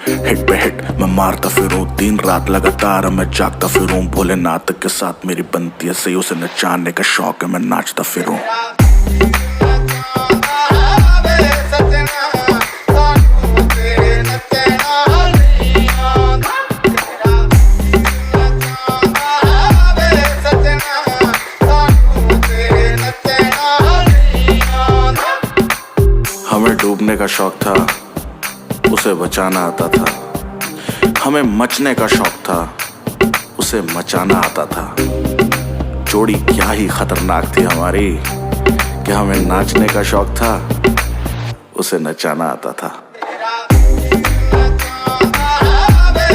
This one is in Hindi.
हिट पे हिट मैं मारता फिरूं, दिन रात लगातार मैं जागता फिरूं। भोलेनाथ के साथ मेरी बनती है सही, उसे नचाने का शौक है मैं नाचता फिरूं। हमें डूबने का शौक था, उसे बचाना आता था। हमें मचने का शौक था, उसे मचाना आता था। जोड़ी क्या ही खतरनाक थी हमारी कि हमें नाचने का शौक था, उसे नचाना आता था।